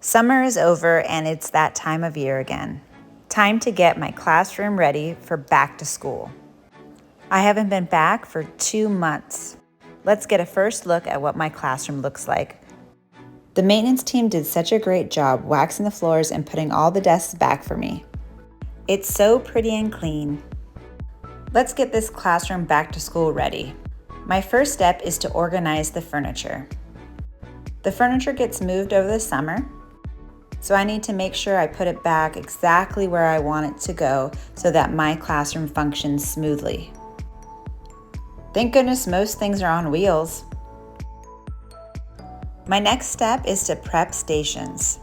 Summer is over and it's that time of year again. Time to get my classroom ready for back to school. I haven't been back for 2 months. Let's get a first look at what my classroom looks like. The maintenance team did such a great job waxing the floors and putting all the desks back for me. It's so pretty and clean. Let's get this classroom back to school ready. My first step is to organize the furniture. The furniture gets moved over the summer, so I need to make sure I put it back exactly where I want it to go so that my classroom functions smoothly. Thank goodness most things are on wheels. My next step is to prep stations.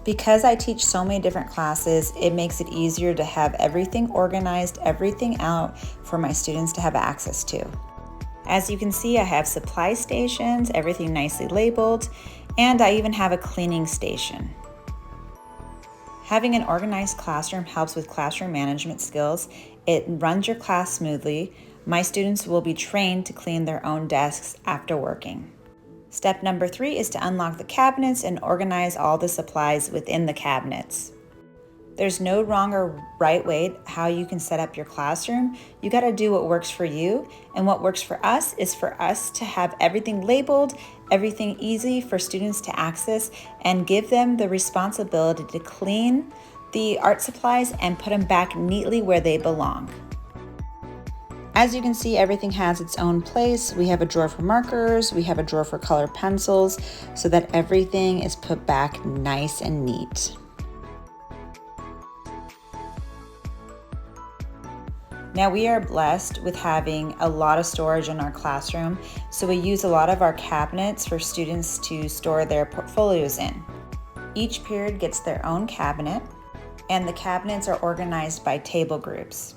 Because I teach so many different classes, it makes it easier to have everything organized, everything out for my students to have access to. As you can see, I have supply stations, everything nicely labeled, and I even have a cleaning station. Having an organized classroom helps with classroom management skills. It runs your class smoothly. My students will be trained to clean their own desks after working. Step number 3 is to unlock the cabinets and organize all the supplies within the cabinets. There's no wrong or right way how you can set up your classroom. You got to do what works for you, and what works for us is for us to have everything labeled, everything easy for students to access, and give them the responsibility to clean the art supplies and put them back neatly where they belong. As you can see, everything has its own place. We have a drawer for markers, we have a drawer for colored pencils, so that everything is put back nice and neat. Now we are blessed with having a lot of storage in our classroom, so we use a lot of our cabinets for students to store their portfolios in. Each period gets their own cabinet, and the cabinets are organized by table groups.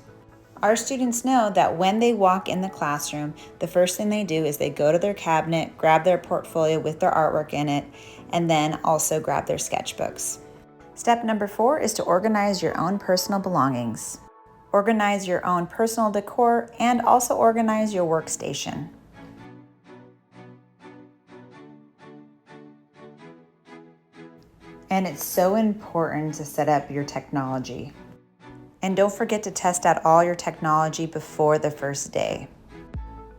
Our students know that when they walk in the classroom, the first thing they do is they go to their cabinet, grab their portfolio with their artwork in it, and then also grab their sketchbooks. Step number 4 is to organize your own personal belongings. Organize your own personal decor and also organize your workstation. And it's so important to set up your technology. And don't forget to test out all your technology before the first day.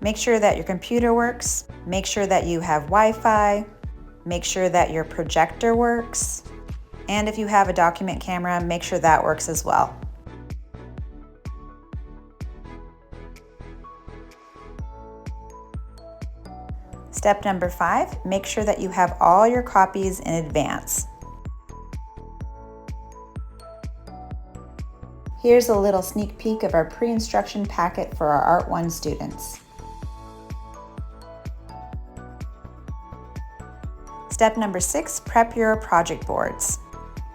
Make sure that your computer works, make sure that you have Wi-Fi, make sure that your projector works, and if you have a document camera, make sure that works as well. Step number 5, make sure that you have all your copies in advance. Here's a little sneak peek of our pre-instruction packet for our Art 1 students. Step number 6, prep your project boards.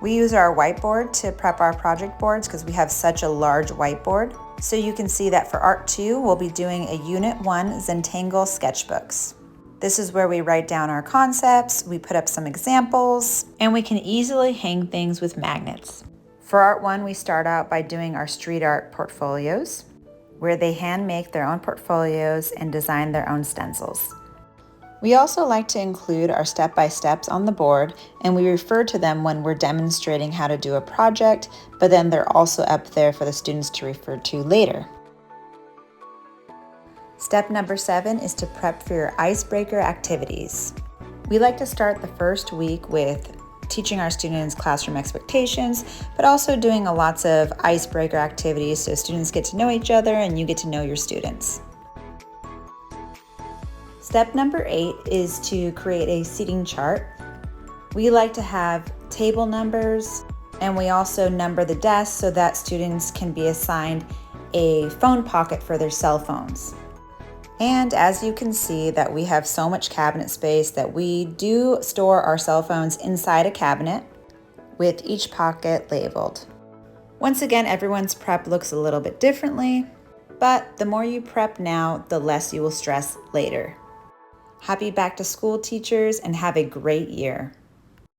We use our whiteboard to prep our project boards because we have such a large whiteboard. So you can see that for Art 2, we'll be doing a Unit 1 Zentangle sketchbooks. This is where we write down our concepts, we put up some examples, and we can easily hang things with magnets. For Art 1, we start out by doing our street art portfolios, where they hand make their own portfolios and design their own stencils. We also like to include our step-by-steps on the board, and we refer to them when we're demonstrating how to do a project, but then they're also up there for the students to refer to later. Step number 7 is to prep for your icebreaker activities. We like to start the first week with teaching our students classroom expectations, but also doing lots of icebreaker activities so students get to know each other and you get to know your students. Step number 8 is to create a seating chart. We like to have table numbers, and we also number the desks so that students can be assigned a phone pocket for their cell phones. And as you can see that we have so much cabinet space that we do store our cell phones inside a cabinet with each pocket labeled. Once again, everyone's prep looks a little bit differently, but the more you prep now, the less you will stress later. Happy back to school, teachers, and have a great year.